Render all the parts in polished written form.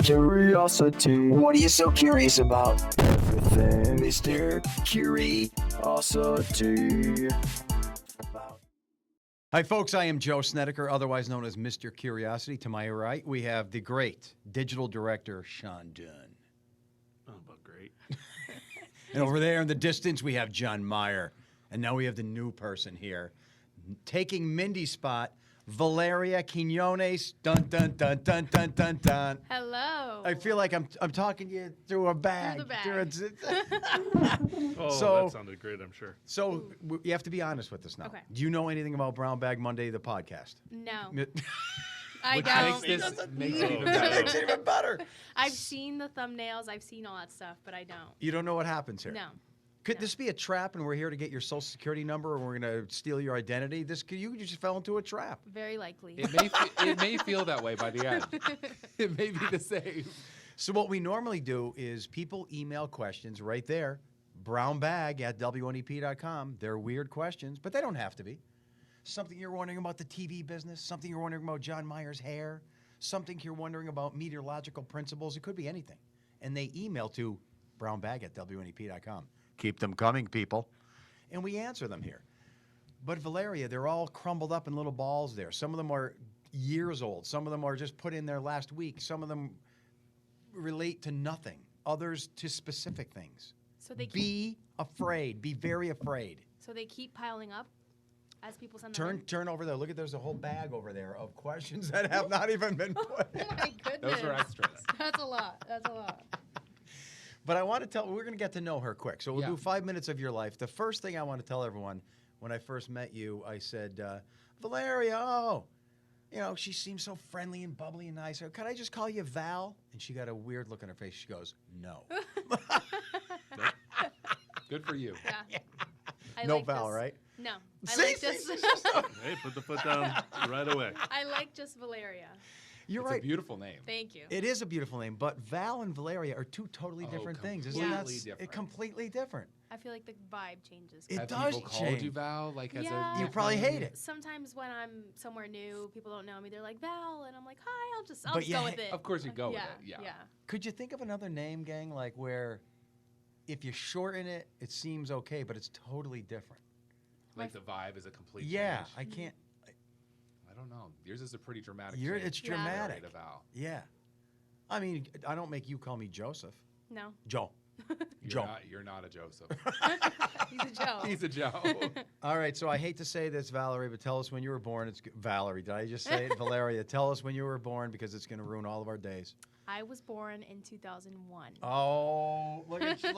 Curiosity. What are you so curious about? Everything, Mr. Curiosity. Hi, folks. I am Joe Snedeker, otherwise known as Mr. Curiosity. To my right, we have the great digital director, Shawn Dunn. Oh, but great. And over there in the distance, we have John Meyer. And now we have the new person here, taking Mindy's spot, Valeria Quiñones. Dun, dun, dun, dun, dun, dun, dun. Hello. I feel like I'm talking to you through a bag. Through the Oh, that sounded great, I'm sure. So you have to be honest with us now. Okay. Do you know anything about Brown Bag Monday, the podcast? No. I Which don't. makes it even better. Makes it even better. I've seen the thumbnails. I've seen all that stuff, but I don't. You don't know what happens here. No. Could this be a trap, and we're here to get your social security number, and we're going to steal your identity? You just fell into a trap. Very likely. It may feel that way by the end. It may be the same. So what we normally do is people email questions right there, brownbag@WNEP.com. They're weird questions, but they don't have to be. Something you're wondering about the TV business, something you're wondering about John Meyer's hair, something you're wondering about meteorological principles. It could be anything. And they email to brownbag@WNEP.com. Keep them coming, people. And we answer them here. But Valeria, they're all crumbled up in little balls there. Some of them are years old. Some of them are just put in there last week. Some of them relate to nothing. Others to specific things. So they keep, Be afraid. Be very afraid. so they keep piling up as people send them in? Turn over there. Look at there's a whole bag over there of questions that have not even been put. Oh my goodness. Those are extras. That's a lot. That's a lot. But I want to we're going to get to know her quick. So we'll Yeah. do 5 minutes of your life. The first thing I want to tell everyone, when I first met you, I said, Valeria, she seems so friendly and bubbly and nice. Could I just call you Val? And she got a weird look on her face. She goes, no. Good for you. Yeah. I No like Val, this. right? No. I See, like see, just she's just so- Hey, put the foot down right away. I like just Valeria. You're It's right. a beautiful name. Thank you. It is a beautiful name, but Val and Valeria are two totally different things. Isn't completely that different. Completely different. I feel like the vibe changes. It Have does people called change. you Val? Like as Yeah. a You probably hate it. Sometimes when I'm somewhere new, people don't know me. They're like Val, and I'm like, hi. I'll just But go you with it. Of course you go yeah, with it. Yeah. Could you think of another name, gang, like where if you shorten it, it seems okay, but it's totally different? Like the vibe is a complete Yeah, change. I can't. I don't know. Yours is a pretty dramatic You're, change. it's Yeah. dramatic. To Val. Yeah. I mean, I don't make you call me Joseph. No. Joe. You're Joe. You're not a Joseph. He's a Joe. He's a Joe. All right, so I hate to say this, Valerie, but tell us when you were born. It's Valerie. Did I just say it? Valeria, tell us when you were born because it's going to ruin all of our days. I was born in 2001. Oh, look at you.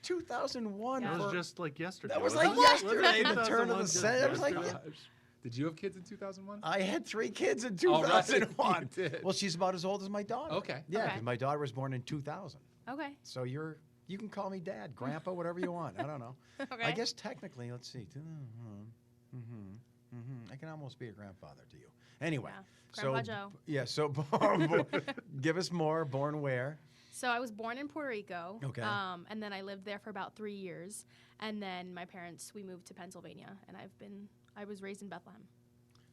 2001. Yeah. That was for- just like yesterday. That was wasn't like it? yesterday, the turn of the century. It was like Yesterday. Did you have kids in 2001? I had 3 kids in All right. 2001. You did. Well, she's about as old as my daughter. Okay. Yeah, Okay. 'cause my daughter was born in 2000. Okay. So you can call me Dad, Grandpa, whatever you want. I don't know. Okay. I guess technically, let's see. I can almost be a grandfather to you. Anyway, Yeah. Grandpa Joe. Yeah. So give us more. Born where? So I was born in Puerto Rico. Okay. And then I lived there for about 3 years. And then my parents, we moved to Pennsylvania. And I was raised in Bethlehem.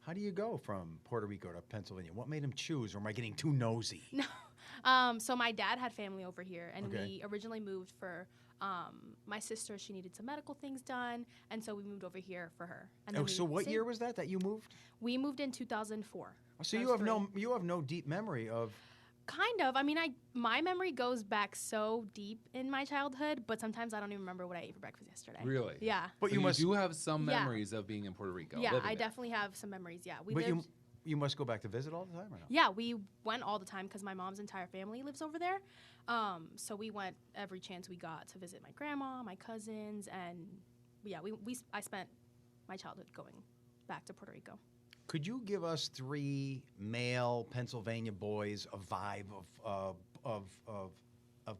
How do you go from Puerto Rico to Pennsylvania? What made him choose, or am I getting too nosy? No. So my dad had family over here. And Okay. we originally moved for my sister. She needed some medical things done. And so we moved over here for her. And then So what stayed. year was that you moved? We moved in 2004. So I you was have three. you have no deep memory of. Kind of. I mean, my memory goes back so deep in my childhood, but sometimes I don't even remember what I ate for breakfast yesterday. Really? Yeah. But So you must. do have some Yeah. memories of being in Puerto Rico. Yeah, living I there. definitely have some memories. Yeah, we But lived. you must go back to visit all the time, or no? Yeah, we went all the time because my mom's entire family lives over there. So we went every chance we got to visit my grandma, my cousins, and yeah, I spent my childhood going back to Puerto Rico. Could you give us 3 male Pennsylvania boys a vibe of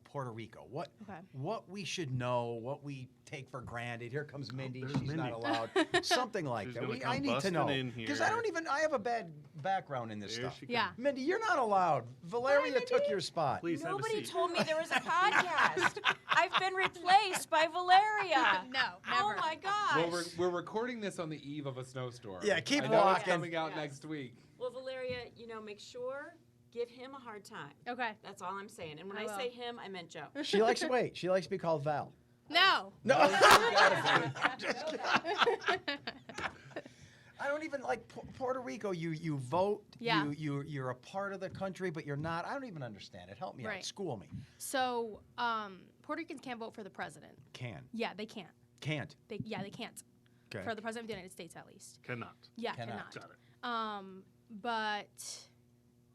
Puerto Rico? Okay. What we should know, what we take for granted. Here comes Mindy. there's She's Mindy. not allowed. Something like She's that. gonna I come need to busting know in because here. I have a bad background in this There stuff. she Yeah. comes. Mindy, you're not allowed. Valeria took your spot. Please have a Nobody seat. told me there was a podcast. I've been replaced by Valeria. No, Oh never. my gosh. Well, we're recording this on the eve of a snowstorm. Yeah, keep I know walking. It's coming out Yes. next week. Well, Valeria, make sure, give him a hard time. Okay. That's all I'm saying. And when I I will. say him, I meant Joe. She likes to be called Val. No. No. Just kidding. I don't even like Puerto Rico. You vote. Yeah. You're a part of the country, but you're not. I don't even understand it. Help me out. Right. School me. So, Puerto Ricans can't vote for the president. Can. Yeah, they can't. Can't. They can't. Okay. For the president of the United States, at least. Cannot. Yeah, Cannot. cannot. Got it. But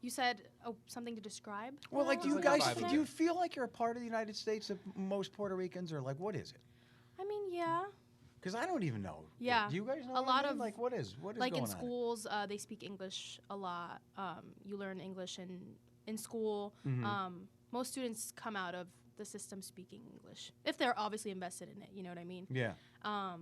you said something to describe. Well, like, do you Like a guys, vibe do of you it. feel like you're a part of the United States of most Puerto Ricans, or like, what is it? I mean, yeah. Because I don't even know. Yeah. Do you guys know? A what lot I mean? of- like, what is Like going in schools, they speak English a lot. You learn English in school. Mhm. Most students come out of the system speaking English if they're obviously invested in it. You know what I mean? on? Yeah.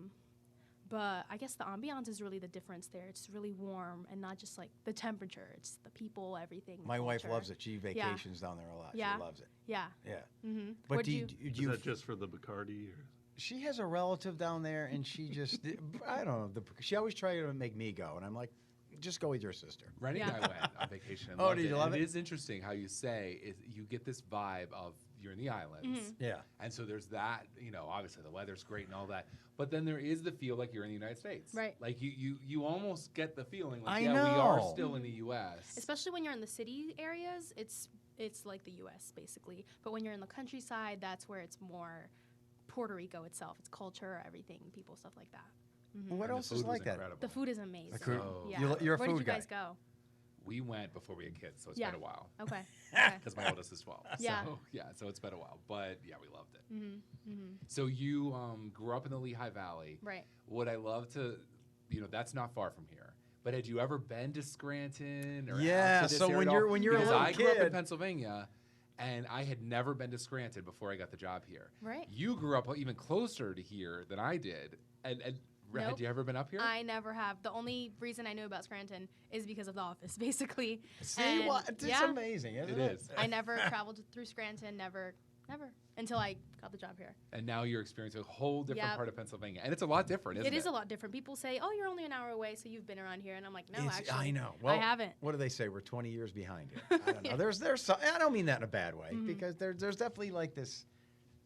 But I guess the ambiance is really the difference there. It's really warm and not just like the temperature. It's the people, everything. the My wife culture. loves it. She vacations down there a lot. Yeah. She loves it. Yeah. Yeah. Mm-hmm. But What do do you, you? do Is you that just for the Bacardi? Or? she has a relative down there, and she just, I don't know. She always tried to make me go, and I'm like, just go with your sister. Rennie Yeah. and I went on vacation. And Oh, loved did you it. love And it? It is interesting how you say you get this vibe of you're in the islands, Mm-hmm. Yeah. and so there's that. Obviously the weather's great and all that, but then there is the feel like you're in the United States. Right. Like you almost get the feeling like I we are know. still in the U.S. Especially when you're in the city areas, it's like the U.S. basically. But when you're in the countryside, that's where it's more Puerto Rico itself. It's culture, everything, people, stuff like that. What And the else food is was like that? incredible. The food is amazing. Like, Oh. Yeah. you're a Where food did you guy. guys go? We went before we had kids, so it's Yeah. been a while. Okay. Okay. Because my oldest is 12. Yeah. So it's been a while. But yeah, we loved it. Mm-hmm. Mm-hmm. So you grew up in the Lehigh Valley. Right. Would I love to, that's not far from here. But had you ever been to Scranton or Yeah, out to this so area when at you're- all? when you're a Because little I grew up in kid- Pennsylvania, and I had never been to Scranton before I got the job here. Right. You grew up even closer to here than I did. And had Nope. you ever been up here? I never have. The only reason I knew about Scranton is because of The Office, basically. See And what? It's yeah, amazing, isn't It it? is. I never traveled through Scranton, never, until I got the job here. And now you're experiencing a whole different Yep. part of Pennsylvania. And it's a lot different, isn't it? It is a lot different. People say, "Oh, you're only an hour away, so you've been around here," and I'm like, "No, It's- actually, I know. I Well, haven't." What do they say? We're 20 years behind you. I don't know. There's some, I don't mean that in a bad way, Mm-hmm. because there's definitely like this.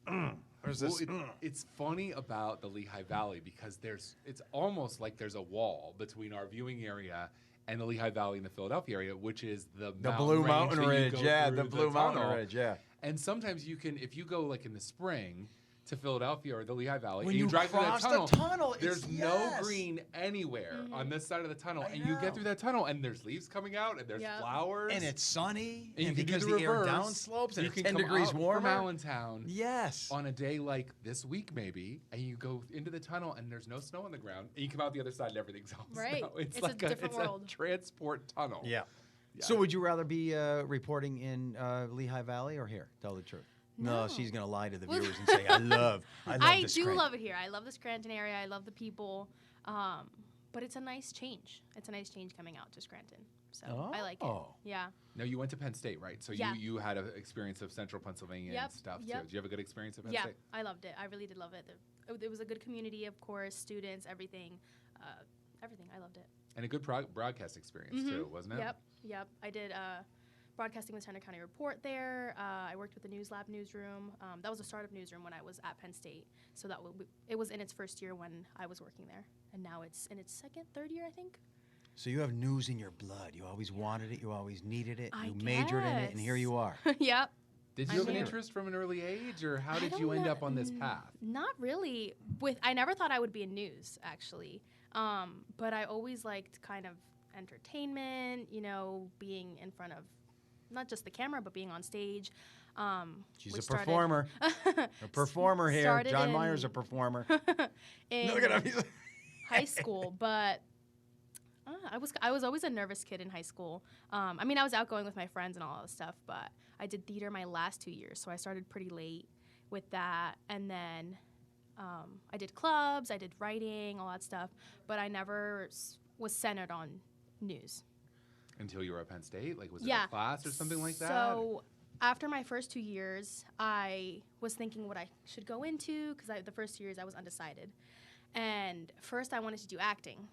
There's Well, this. it's funny about the Lehigh Valley because it's almost like there's a wall between our viewing area and the Lehigh Valley and the Philadelphia area, which is the Blue Mountain that you Ridge, go yeah, through the Blue Mountain tunnel. Ridge, yeah. And sometimes you can, if you go like in the spring to Philadelphia or the Lehigh Valley, When and you you drive through that cross the tunnel, tunnel, it's- there's no yes. green anywhere on this side of the tunnel, I and you know. get through that tunnel, and there's leaves coming out, and there's Yep. flowers, And it's sunny, and you can do because the the air reverse. down slopes, and you it's can 10 come degrees out from warmer. Allentown Yes. on a day like this week maybe, and you go into the tunnel and there's no snow on the ground, and you come out the other side and everything's all Right. snow. It's a like different it's world. a transport tunnel. Yeah. Yeah. So would you rather be reporting in Lehigh Valley or here? Tell the truth. No, No. she's gonna lie to the Well- viewers and say, I love I this do Scranton." love it here. I love the Scranton area. I love the people. But it's a nice change. It's a nice change coming out to Scranton. So I like it. Oh. Yeah. Now you went to Penn State, right? So Yeah. you had an experience of Central Pennsylvania and Yep, stuff too. yep. Did you have a good experience at Penn Yeah, State? I loved it. I really did love it. It was a good community, of course, students, everything. Everything. I loved it. And a good broadcast experience too, wasn't it? Yep. I did broadcasting with Center County Report there. I worked with the News Lab newsroom. That was a startup newsroom when I was at Penn State. So it was in its first year when I was working there. And now it's in its second, third year, I think. So you have news in your blood. You always wanted it. You always needed it. I You majored in it, and here you are. Yep. Did I'm you have an here. interest from an early age, or how I did don't you end know. up on this path? Not really. I never thought I would be in news, actually. But I always liked kind of entertainment, being in front of not just the camera, but being on stage. She's which a started- performer. A performer here. started John in- Meyer's a performer. in Look at him. He's high school, but I was always a nervous kid in high school. I mean, I was outgoing with my friends and all that stuff, but I did theater my last 2 years, so I started pretty late with that, and then I did clubs, I did writing, all that stuff, but I never was centered on news. Until you were at Penn State? Like, was it Yeah. a class or something like that? So after my first 2 years, I was thinking what I should go into because the first 2 years I was undecided. And first I wanted to do acting.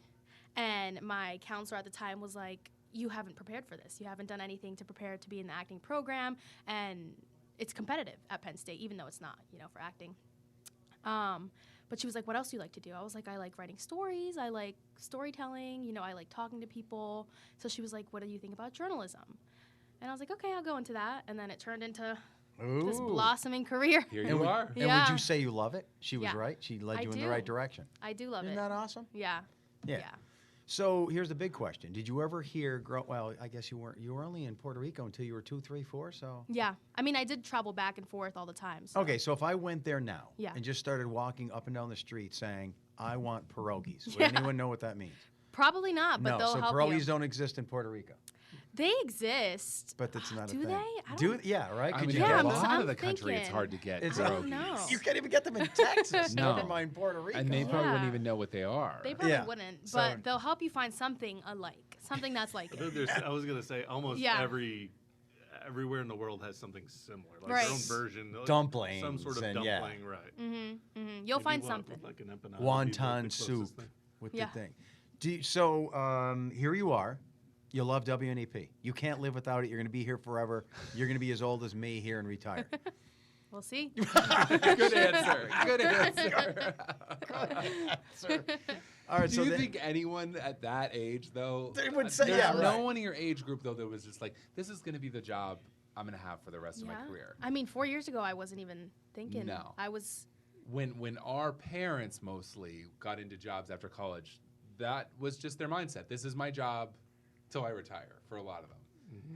And my counselor at the time was like, you haven't prepared for this. You haven't done anything to prepare to be in the acting program, and it's competitive at Penn State, even though it's not, for acting. But she was like, what else do you like to do? I was like, I like writing stories. I like storytelling. I like talking to people. So she was like, what do you think about journalism? And I was like, okay, I'll go into that. And then it turned into this Ooh. blossoming career. Here you are. And Yeah. would you say you love it? She was Yeah. right. She led I you in the do. right direction. I do love Isn't it. that awesome? Yeah. Yeah. So here's the big question: did you ever hear? Well, I guess you weren't. You were only in Puerto Rico until you were 2, 3, 4. So. Yeah. I mean, I did travel back and forth all the time. So. Okay, so if I went there now Yeah. and just started walking up and down the street saying, "I want pierogies," would Yeah. anyone know what that means? Probably not, but no. they'll So help pierogies you. don't exist in Puerto Rico, They exist. but it's not a Do thing. they? I Do don't- yeah, right? I Could mean, you Yeah, in a get I'm- one? lot I'm of the country, it's thinking- hard to get It's I a- don't pierogies. know. You can't even get them in Texas. No. Never mind Puerto Rico. And they probably wouldn't Yeah. even know what they are. They probably Yeah. wouldn't, So- but they'll help you find something alike, something that's like I think it. I was gonna say almost Yeah. everywhere in the world has something similar, like Right. their own version, like Dumplings some sort of and, yeah. dumpling, right? You'll Maybe find what, something. like an empanada would be the Wonton closest soup thing. with Yeah. the thing. So here you are. You love WNEP. You can't live without it. You're going to be here forever. You're going to be as old as me here and retired. We'll see. Good answer. Good answer. All right. Do so you then- think anyone at that age, though? They would say, there's yeah, no right. one in your age group, though, that was just like, this is going to be the job I'm going to have for the rest of my Yeah. career. I mean, 4 years ago, I wasn't even thinking. No. I was. When our parents mostly got into jobs after college, that was just their mindset. This is my job till I retire for a lot of them.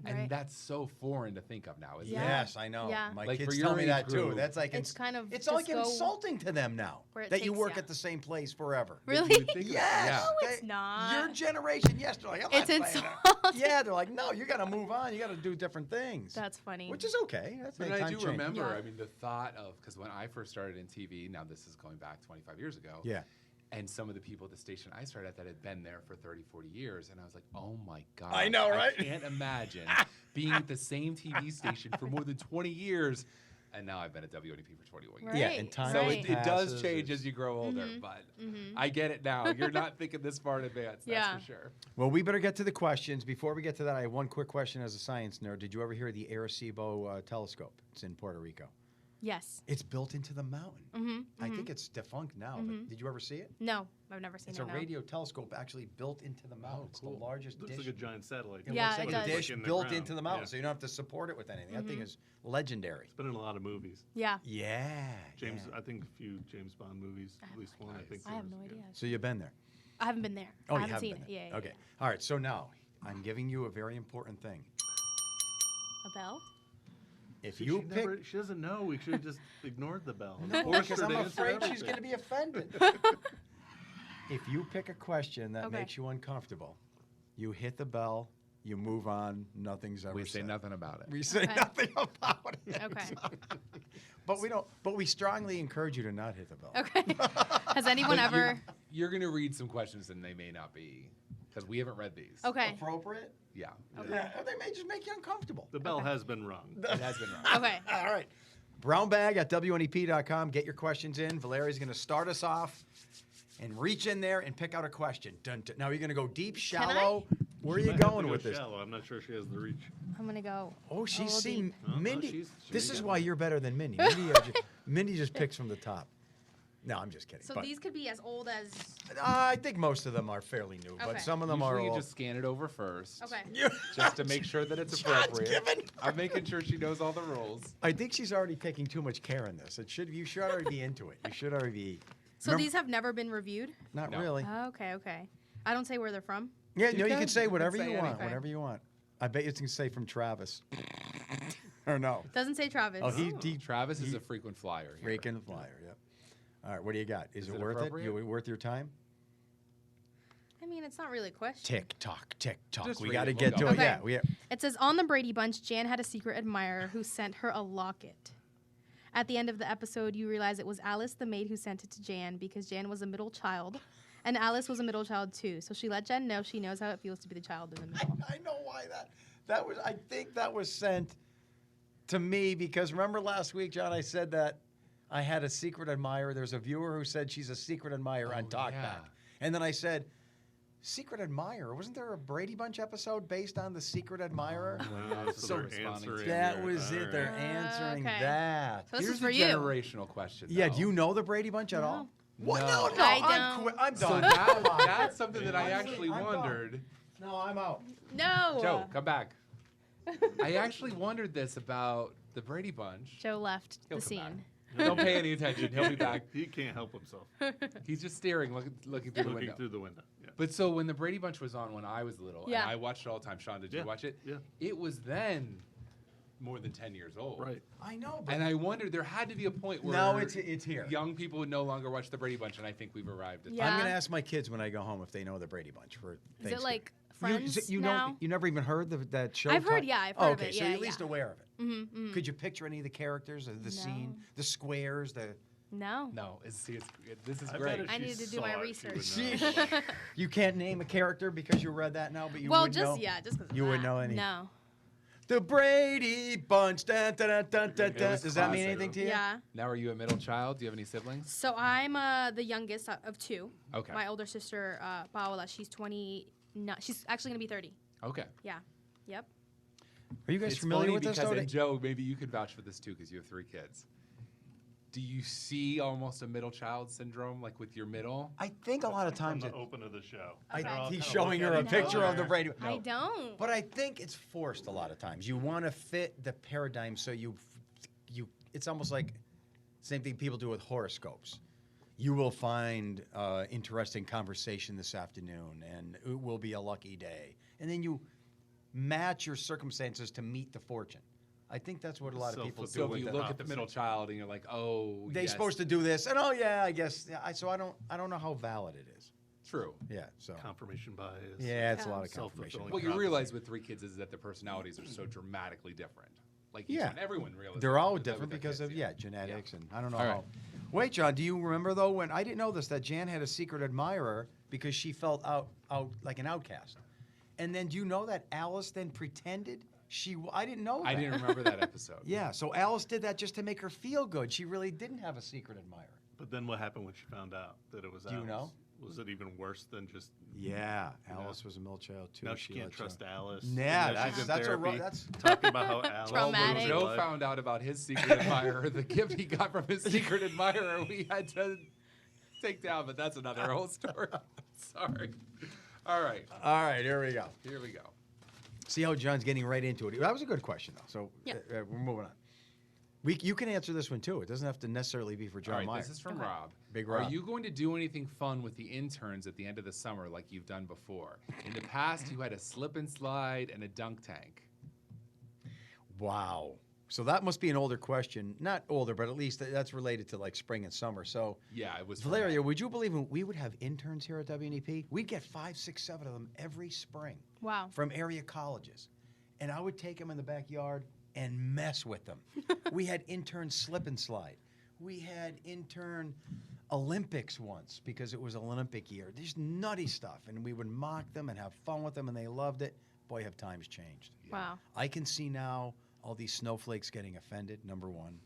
And Right. that's so foreign to think of now, isn't Yeah. it? Yes, I know. Yeah. My Like, for kids your tell me age that too. group, That's like It's kind of it's like just go insulting to them now where it that you takes work ya. at the same place forever. Really? You would think Yes. Yeah. No, it's not. Your generation, yes, they're like, I'm It's not playing insulting. that. Yeah, they're like, no, you got to move on. You got to do different things. That's funny. Which is okay. That's But like I time do change. remember, Yeah. I mean, the thought of, because when I first started in TV, now this is going back 25 years ago. Yeah. And some of the people at the station I started at that had been there for 30, 40 years. And I was like, oh my God. I know, right? I can't imagine being at the same TV station for more than 20 years. And now I've been at WNEP for 21 years. Right. Yeah, and time So Right. it does passes, change it's- as you grow older, Mhm. but Mhm. I get it now. You're not thinking this far in advance, that's Yeah. for sure. Well, we better get to the questions. Before we get to that, I have one quick question as a science nerd. Did you ever hear the Arecibo telescope? It's in Puerto Rico. Yes. It's built into the mountain. Mm-hmm. I think it's defunct now. But did you ever see it? No, I've never seen It's it. a no. radio telescope actually built into the mountain. It's the largest Looks dish. like a giant satellite. It Yeah, looks like it a does. dish Like in the built ground. into the mountain, Yeah. so you don't have to support it with anything. That thing is legendary. It's been in a lot of movies. Yeah. Yeah. James, yeah. I think a few James Bond movies, at least one. I think. I have there no was, yeah. idea. So you've been there. I haven't been there. Oh, I you haven't have seen been it. there. Yeah. Okay. All right. So now I'm giving you a very important thing. A bell? If See, you she, pick, never, she doesn't know. We should have just ignored the bell. no, Forced because her I'm to answer afraid she's everything. going to be offended. If you pick a question that Okay. makes you uncomfortable, you hit the bell. You move on. Nothing's ever We say said. nothing about it. We say Okay. nothing about it. Okay. But we don't. But we strongly encourage you to not hit the bell. Okay. Has anyone But ever? You're going to read some questions and they may not be, because we haven't read these. Okay. Appropriate? Yeah. Yeah. Or they may just make you uncomfortable. The bell Okay. has been rung. It has been wrong. Okay. All right. Brownbag at WNEP.com. Get your questions in. Valeria's going to start us off and reach in there and pick out a question. Dun, dun. Now, you're going to go deep, shallow. Where are She you might have to going go with this? Shallow. I'm not sure she has the reach. I'm gonna go. Oh, a she's little seen deep. Oh, no, Mindy. she's This is got why it. you're better than Mindy. Mindy just picks from the top. No, I'm just kidding. So but, these could be as old as. I think most of them are fairly new, but Okay. some of them Usually are you old. just scan it over first. Okay. Just to make sure that it's John's appropriate. giving I'm making sure she knows all the rules. I think she's already taking too much care in this. You should already be into it. You should already be. So Remember- these have never been reviewed. Not No. really. Okay. Okay. I don't say where they're from. Yeah, You no, you can. can say You can whatever say you want. anything. Whatever you want. I bet you it's going to say from Travis. Or no. Doesn't say Travis. Oh, he Travis is a frequent flyer here. freaking flyer. Yep. All right, what do you got? Is Is it it worth it? appropriate? Worth your time? I mean, it's not really a question. Tick tock, tick tock. Just We read got to it. We'll get to go. it. Okay. Yeah, we. It says on the Brady Bunch, Jan had a secret admirer who sent her a locket. At the end of the episode, you realize it was Alice, the maid, who sent it to Jan because Jan was a middle child, and Alice was a middle child too. So she let Jan know she knows how it feels to be the child in the middle. I know why that was. I think that was sent to me because remember last week, John, I said that I had a secret admirer. There's a viewer who said she's a secret admirer on Oh, Talkback, yeah. and then I said, Secret Admirer. Wasn't there a Brady Bunch episode based on the Secret Admirer? So they're responding to answering That your- was it. They're alright. answering okay. that. So this Here's is for a you. generational question. Yeah, though. do you know the Brady Bunch at all? No. What? No. No, I don't. I'm So done. that's something that I actually I'm done. wondered. No, I'm out. No. Joe, come back. I actually wondered this about the Brady Bunch. Joe left He'll the come scene. back. Don't pay any attention. He'll be back. He can't help himself. He's just staring, looking through the Looking window. through the window. Yeah. But so when the Brady Bunch was on when I was little, Yeah. and I watched it all the time. Sean, did you Yeah. watch it? Yeah. It was then more than 10 years old. Right. I know, but And I wondered, there had to be a point where no, it's here. young people would no longer watch the Brady Bunch, and I think we've arrived at Yeah. I'm gonna ask my kids when I go home if they know the Brady Bunch for Is Thanksgiving. it like You- Friends you now? know, you never even heard that show? I've heard, type? yeah, I've Oh, heard of okay, it, so yeah, you're at least yeah. aware of it. Mm-hmm, Could you picture any of the characters, the scene, No. the squares, the? No. No, this is I bet great. if I she needed to do saw my it, she would research. know. You can't name a character because you read that now, but you well, would just know. yeah, just because You wouldn't know any. No. The Brady Bunch. Dun, dun, dun, dun, dun, It dun. was Does that mean classic. anything to you? Yeah. Now, are you a middle child? Do you have any siblings? So I'm the youngest of two. Okay. My older sister, Paola, she's 20. No, she's actually gonna be 30. Okay. Yeah. Yep. Are you guys It's familiar funny with this? because, though? and Joe, maybe you could vouch for this too because you have 3 kids. Do you see almost a middle child syndrome, like with your middle? I think a lot of From times the it, open of the show. I, They're all he's kinda showing look her at a each picture of the other. Brady. I don't. But I think it's forced a lot of times. You want to fit the paradigm, so you. It's almost like same thing people do with horoscopes. You will find interesting conversation this afternoon, and it will be a lucky day. And then you match your circumstances to meet the fortune. I think that's what a lot of people do. So if with you the- look at the middle child and you're like, oh, they're yes, supposed to do this, and oh yeah, I guess. Yeah, so I don't know how valid it is. true. Yeah. So Confirmation bias. yeah, it's a Yeah. lot of confirmation. Self-fulfilling What you prophecy. realize with 3 kids is that the personalities are so dramatically different. Like each Yeah. one, everyone realizes They're all that with different their because kids, of genetics and I don't know All how. right. Wait, John, do you remember though when I didn't know this that Jan had a secret admirer because she felt out like an outcast, and then do you know that Alice then pretended I didn't know that. I didn't remember that episode. Yeah, so Alice did that just to make her feel good. She really didn't have a secret admirer. But then what happened when she found out that it was Do you Alice? know? Was it even worse than just? Yeah, Alice was a middle child too. Now she can't let trust you- Alice. Yeah, Now she's in that's a therapy, that's talking about how Alice. Traumatic. ruined her Joe life. found out about his secret admirer, the gift he got from his secret admirer, we had to take down, but that's another whole story. Sorry. All right, all right. Here we go. here we go. See how John's getting right into it. That was a good question though. So Yeah. we're moving on. You can answer this one too. It doesn't have to necessarily be for John All right, Myers. this is from Okay. Rob. Big Are Rob. you going to do anything fun with the interns at the end of the summer like you've done before? In the past, you had a slip and slide and a dunk tank. Wow. So that must be an older question. Not older, but at least that's related to like spring and summer. So, Yeah, it was from Valeria, that. would you believe we would have interns here at WNEP? We'd get 5, 6, 7 of them every spring Wow. from area colleges. And I would take them in the backyard and mess with them. We had intern slip and slide. We had intern Olympics once because it was Olympic year. Just nutty stuff. And we would mock them and have fun with them, and they loved it. Boy, have times changed. Wow. I can see now all these snowflakes getting offended, number one.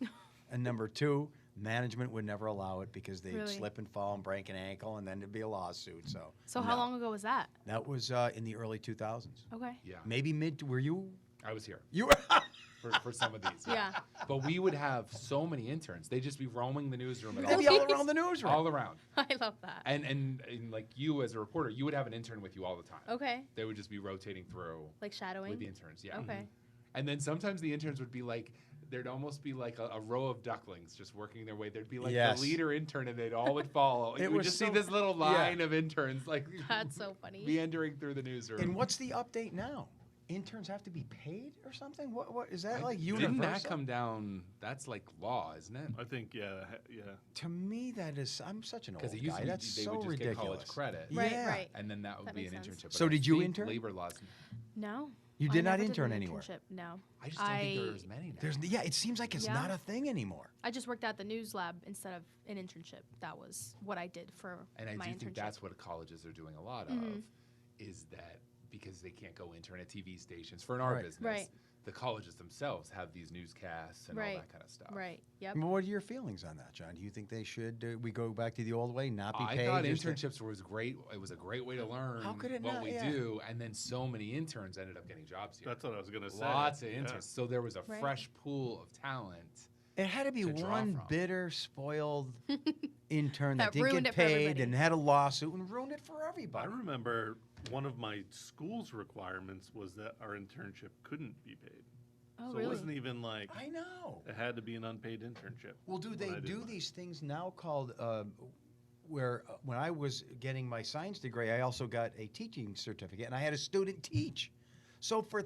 And number two, management would never allow it because they'd Really? slip and fall and break an ankle, and then there'd be a lawsuit. So How no. long ago was that? That was in the early 2000s. Okay. Yeah, Maybe were you? I was here You were. for some of these. Yeah. But we would have so many interns. They'd just be roaming the newsroom at They'd all, be all around the newsroom. all around. I love that. And like you as a reporter, you would have an intern with you all the time. Okay. They would just be rotating through Like shadowing. with the interns. Yeah. Okay. And then sometimes the interns would be like, there'd almost be like a row of ducklings just working their way. There'd be like Yes. the leader intern, and they'd all would follow. It You would was just so- see this little line of interns like That's so funny. meandering through the newsroom. And what's the update now? Interns have to be paid or something? What is that like universal? Didn't that come down? That's like law, isn't it? I think yeah. To me, that is. I'm such an old Because it used guy. to be That's they so would just ridiculous. get college credit, Right. Yeah. Right. and then that would That be an makes sense. internship. But So I did you think intern? Labor laws. No. You I did not never intern an anywhere. internship, No. I just don't think there's many now. Yeah, it seems like it's Yeah. not a thing anymore. I just worked at the news lab instead of an internship. That was what I did for And I my do internship. think that's what colleges are doing a lot of, Mhm. is that because they can't go intern at TV stations for an art Right. business. Right. The colleges themselves have these newscasts and all Right. that kind of stuff. Right. Yep. What are your feelings on that, John? Do you think they should? We go back to the old way, not be I paid. thought just to- internships was great. It was a great way to learn How could it what not? we Yeah. do, and then so many interns ended up getting jobs here. That's what I was gonna say. Lots of Yeah. interns. So there was a Right. fresh pool of talent. It had to be to draw one from. bitter, spoiled intern that That didn't ruined get it for paid everybody. and had a lawsuit and ruined it for I everybody. remember one of my school's requirements was that our internship couldn't be paid. Oh, So really? it wasn't even like I know. it had to be an unpaid internship. Well, do when they I did do mine. these things now called where when I was getting my science degree, I also got a teaching certificate, and I had a student teach. So for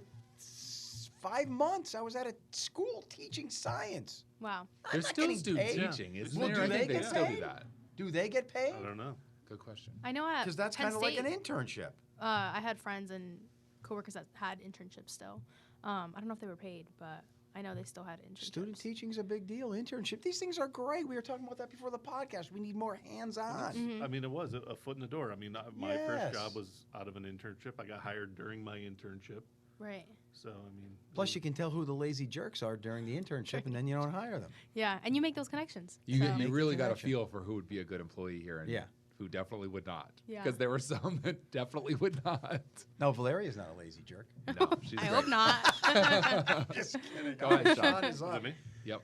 5 months, I was at a school teaching science. Wow. There's not still getting student paid. teaching, isn't Well, there? do I they think they get still do paid? that. Do they get paid? I don't know. Good question. I know at Because that's Penn kind of like an State, internship. I had friends and coworkers that had internships still. I don't know if they were paid, but I know they still had internships. Student teaching's a big deal. Internship. These things are great. We were talking about that before the podcast. We need more hands-on. Mm-hmm. I mean, it was a foot in the door. I mean, my Yes. first job was out of an internship. I got hired during my internship. Right. So, I mean. Plus, you can tell who the lazy jerks are during the internship, and then you don't hire them. Yeah, and you make those connections. You, so. you Make the really got a connection. feel for who would be a good employee here and Yeah. who definitely would not. Yeah. Because there were some that definitely would not. No, Valeria's not a lazy jerk. No, she's I great. hope not. Just kidding. Go ahead, Shawn. Shawn is Is on. it me? Yep.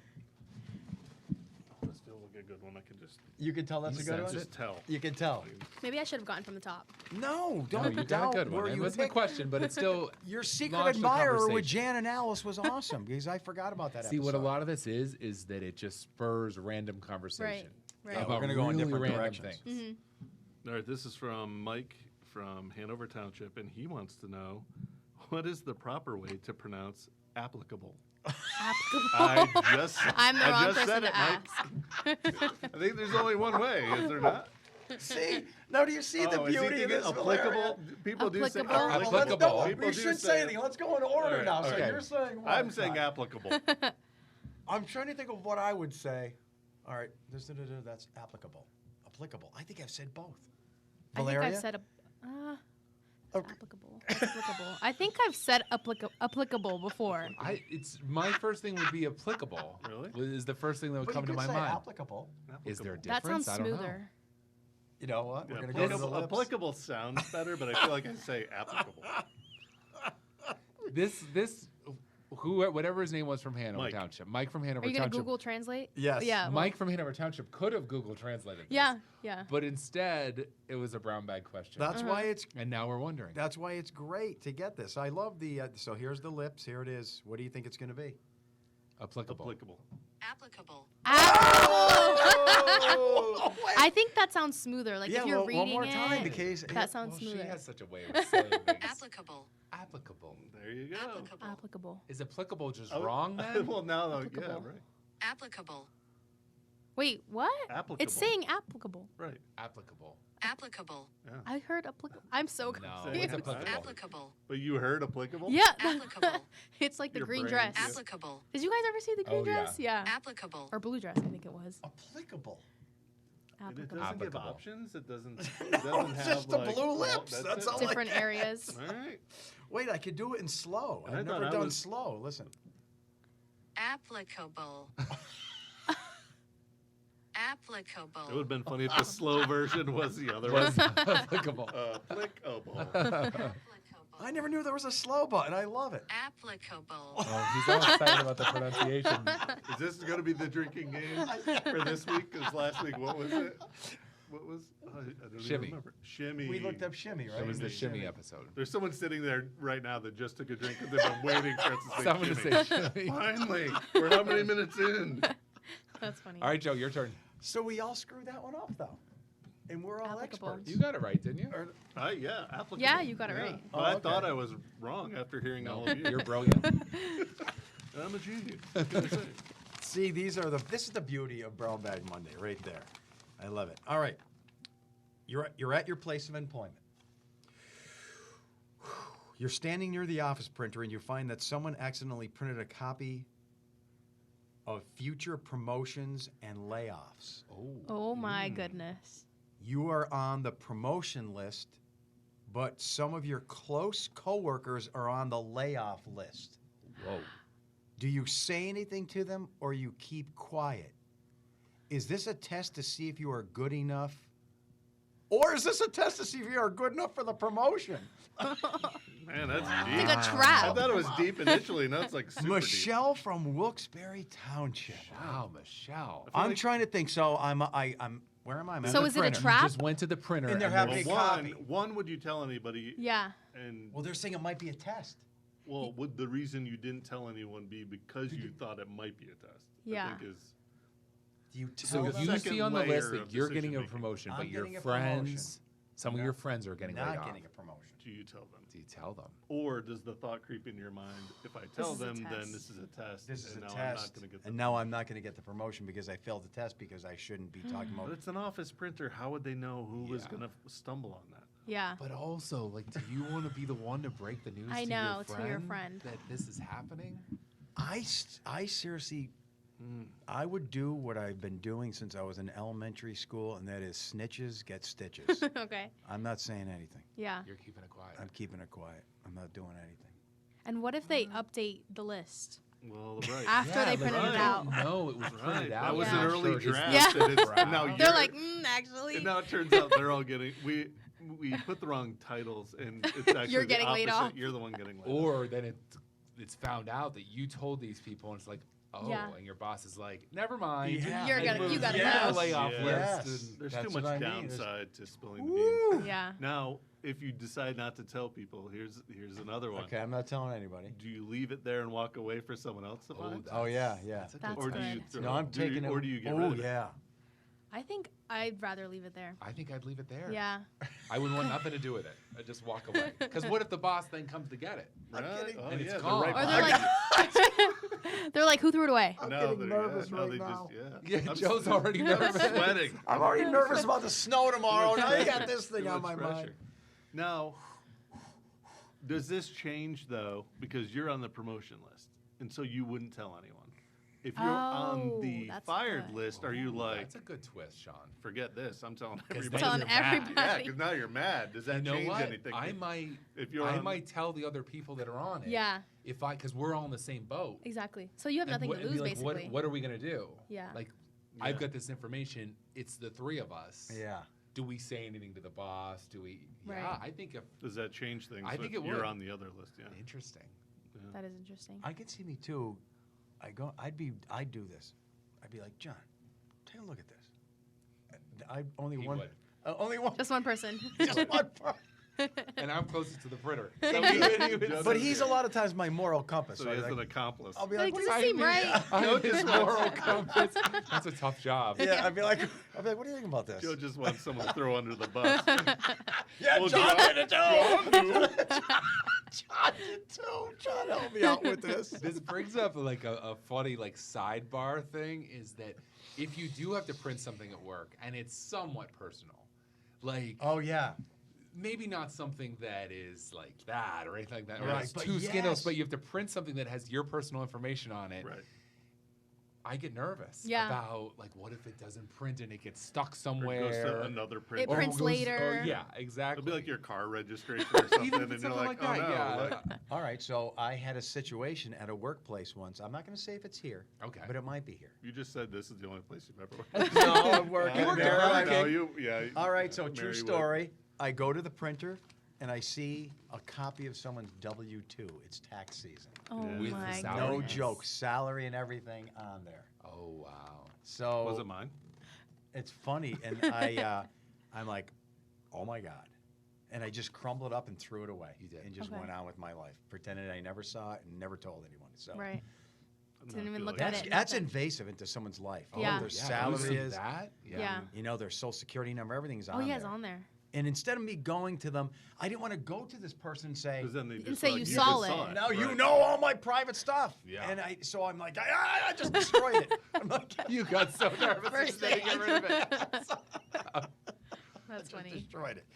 This feels like a good one. I can just You can tell that's a You good said one. just tell. You can tell. Maybe I should have gotten from the top. No, No, don't you got doubt a good one. where It you wasn't a picked. question, but it's still. Your secret launched the admirer with conversation. Jan and Alice was awesome because I forgot about that. See, what a episode. lot of this is that it just spurs random conversation. Right. Yeah, About we're gonna go in really different random directions. things. Mm-hmm. All right, this is from Mike from Hanover Township, and he wants to know what is the proper way to pronounce applicable. I just I'm the I wrong just person said to it, Mike. ask. I think there's only one way, is there not? See, now do you see the Oh, is he beauty of thinking this? applicable? Valeria? People do say Applicable? applicable. Applicable. People We do shouldn't say say it. anything. Let's go in order Alright, now. So okay. you're saying what? I'm saying applicable. I'm trying to think of what I would say. All right, that's applicable. Applicable. I think I've said both. I think Valeria? I've said Okay. applicable. Applicable. I think I've said applicable before. It's my first thing would be applicable. Really? Is the first thing that would But come you to could my say mind. applicable. Is there a That difference? sounds I don't know. smoother. You know what? Yeah, We're going to go to the applicable, lips. applicable sounds better, but I feel like I say applicable. Whatever his name was from Hanover Mike. Township, Mike from Hanover Are you gonna Township. Google Translate? Yes. Yeah. well, Mike from Hanover Township could have Google translated this. Yeah. Yeah. But instead, it was a brown bag question. That's why it's and now we're wondering. That's why it's great to get this. I love the. So here's the lips. Here it is. What do you think it's going to be? Applicable. Applicable. Applicable. Oh, I think that sounds smoother. Like yeah, if you're well, reading one more it, time. The case. that sounds She smoother. has such a way of saying things. Applicable. Applicable. There you go. Applicable. Applicable. Is applicable just Oh, wrong then? well, now, yeah, Applicable. right. Applicable. Wait, what? Applicable. It's saying applicable. Right. Applicable. Applicable. I heard applicable. I'm so No, confused. it's applicable. Applicable. But you heard applicable? Yeah. Applicable. It's like the Your green brain, dress. yeah. Applicable. Did you guys ever see the green Oh, yeah. dress? Yeah. Applicable. Or blue dress, I think it was. Applicable. And it Applicable. doesn't give Applicable. options. It doesn't. No, It doesn't it's have just the like, blue well, lips. That's it. all. Different areas. All right. Wait, I could do it in slow. And I I've thought never I done was- slow. Listen. Applicable. Applicable. It would have been funny if the slow version was the other one. Was applicable. Applicable. Applicable. I never knew there was a slow button. I love it. Applicable. Oh, he's all excited about the pronunciation. Is this going to be the drinking game for this week? Because last week, what was it? What was? I don't Shimmy. even remember. Shimmy. We looked up shimmy, right? It was the shimmy episode. There's someone sitting there right now that just took a drink because they've been waiting for us to say Someone to shimmy. say shimmy. Finally, we're how many minutes in? That's funny. All right, Joe, your turn. So we all screwed that one up, though. And we're all Applicable. experts. You got it right, didn't you? Yeah, applicable. Yeah, you got it right. But Oh, I okay. thought I was wrong after hearing all of you. You're brilliant. I'm a genius. What can I say? See, this is the beauty of Brown Bag Monday right there. I love it. All right. You're at your place of employment. You're standing near the office printer and you find that someone accidentally printed a copy of future promotions and layoffs. Oh my goodness. You are on the promotion list, but some of your close coworkers are on the layoff list. Whoa. Do you say anything to them or you keep quiet? Is this a test to see if you are good enough? Or is this a test to see if you are good enough for the promotion? Man, that's deep. It's like a I trap. thought it was deep initially, and that's like super Michelle from Wilkes-Barre Township. Wow, Michelle. I'm trying to think. So I'm where am I? I'm at So the is it a printer. trap? Just went to the printer And they're and having there's- deep. a Well, copy. one, would you tell anybody? Yeah. And Well, they're saying it might be a test. well, would the reason you didn't tell anyone be because you thought it might be a test? Yeah. I think is Do you So tell if them? you Second see on the list layer that of you're getting a decision-making. promotion, I'm but your getting a promotion. friends, some of your friends are getting laid not off. getting a promotion? do you tell them? Do you tell them? Or does the thought creep in your mind, if I tell is a them, then test. this is a test, This is and a now test, I'm not going to get the and now I'm not going to get the promotion because I failed the test because I shouldn't be talking But about. it's an office printer. How would they know who was Yeah. going to stumble on that? Yeah. But also, like, do you want to be the one to break the news I to, know, your to friend your friend. that this is happening? I seriously, I would do what I've been doing since I was in elementary school, and that is snitches get stitches. Okay. I'm not saying anything. Yeah. You're keeping it quiet. I'm keeping it quiet. I'm not doing anything. And what if they update the list Well, right. after they printed it out? No, it was Right. printed out. That was Yeah. an early Sure, it's draft. Yeah. And, and now They're They're you're, like, actually. and now it turns out they're all getting we put the wrong titles, and it's actually You're the getting laid opposite. off. You're the one getting laid off. Or then it's found out that you told these people, and it's like, oh, Yeah. and your boss is like, never mind. Yeah. You're And gonna- moves you gotta to the know. layoff Yes. list. and There's that's too much what I mean. downside to spilling the beans. Yeah. Now, if you decide not to tell people, here's another one. Okay, I'm not telling anybody. Do you leave it there and walk away for someone else to find? Oh yeah, yeah. That's a That's good Or do you good. throw No, I'm do you- taking it. Or do you get Oh rid of it? yeah. I think I'd rather leave it there. I think I'd leave it there. Yeah. I wouldn't want nothing to do with it. I'd just walk away. Because what if the boss then comes to get it? Right? kidding. Oh, And it's yeah, they're gone. right Or they're behind like, you. they're like, who threw it away? I'm No, getting they're- nervous no, right they now. Yeah, I'm Joe's s- already I'm nervous. sweating. I'm already nervous about the snow tomorrow. Now you got this Too thing on much my pressure. mind. Now, does this change though? Because you're on the promotion list, and so you wouldn't tell anyone. If you're on Oh, the that's fired good. list, are you Ooh, like, That's a good twist, Sean. forget this? I'm telling 'Cause everybody. then Telling you're mad. everybody. Yeah, because now you're mad. Does that You know change what? anything? I might. If you're I on, might tell the other people that are on it. Yeah. If I, because we're all in the same boat. Exactly. So you have And nothing what- to and be lose, like, basically. What are we gonna do? Yeah. Like, I've Yeah. got this information. It's the three of us. Yeah. Do we say anything to the boss? Do we? Yeah, Right. I think if does that change things? I think if it you're would. on the other list. Yeah. interesting. That is interesting. I could see me too. I'd do this. I'd be like, John, take a look at this. I only He one. would. Only one. Just one person. Just one. And I'm closest to the printer. So So he- would- But he's a lot of times my moral compass. So So he's I'd an like, accomplice. I'll be Like, like, does what it seem right? I'm his moral compass. That's a tough job. yeah, I'd be like, what do you think about this? Joe just wants someone to throw under the bus. Yeah, Well, John John- did it too. John did too. John helped me out with this. This brings up like a funny like sidebar thing is that if you do have to print something at work and it's somewhat personal, like Oh yeah. maybe not something that is like that or anything like that, or Right, it's but too scandalous, yes. but you have to print something that has your personal information on it. Right. I get nervous Yeah. about like what if it doesn't print and it gets stuck Or somewhere. goes to another printer. It prints later. Yeah, exactly. It'll be like your car registration or something, Even if and it's you're something like, like oh that, no. yeah. Like, All right, so I had a situation at a workplace once. I'm not going to say if it's here, Okay. but it might be here. you just said this is the only place you've ever worked. No, I'm working You worked there. at I Burger know King. you- Yeah. All right, so true Mary story. I go to the printer and I see a copy of someone's W-2. It's tax season. Oh Yeah. With the my salary. No goodness. joke, salary and everything on there. Oh wow. So Was it mine? it's funny, and I'm like, oh my god, and I just crumbled it up and threw it away. You did. and just Okay. went on with my life, pretending I never saw it and never told anyone. So Right. I'm Didn't not even feel look like at that's it. that's nothing. invasive into someone's life. Yeah. Their Yeah, salary you see is, that. Yeah. you know, their social security number, everything's Oh, on yeah, it's there. on there. And instead of me going to them, I didn't want to go to this person and say, Because then they And just say like, you just saw it. now you Right. know all my private stuff. Yeah. And so I'm like, I just destroyed it. I'm like, You got so nervous. First you had to get rid of it. That's funny. destroyed it.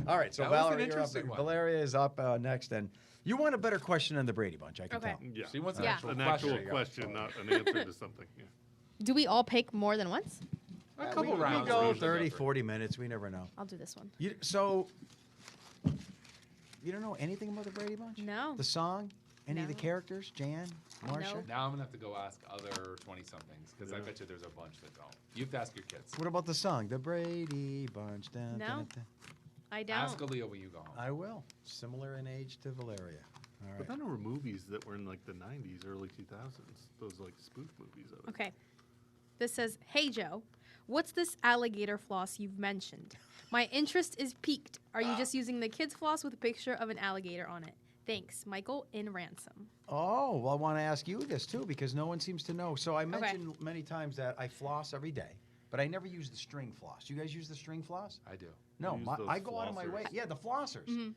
All right, so That was an Valeria, you're up. interesting one. Valeria is up next, and you want a better question than the Brady Bunch, I can Okay. tell. Yeah. She wants an Yeah. actual An question. actual question, not an answer to something. Yeah. Do we all pick more than once? A couple we rounds. go we usually 30, through. 40 minutes. We never know. I'll do this one. So You don't know anything about the Brady Bunch? No. The song? Any of the No. characters? Jan? Marsha? Nope. Now I'm gonna have to go ask other 20-somethings because I bet you there's a bunch that don't. You have to ask your kids. What about the song? The Brady Bunch. Dun, No. dun, dun. I don't. Ask Aaliyah when you go home. I will. Similar in age to Valeria. All But right. then there were movies that were in like the 90s, early 2000s. Those like spoof movies of it. Okay. This says, "Hey Joe, what's this alligator floss you've mentioned? My interest is piqued. Are you just using the kids' floss with a picture of an alligator on it? Thanks, Michael in Ransom." Oh, well, I want to ask you this too because no one seems to know. So I mentioned many times that I floss every day, but I never use the string floss. You guys use the string floss? I do. No, use those I go out of my way. flossers. Yeah, the flossers.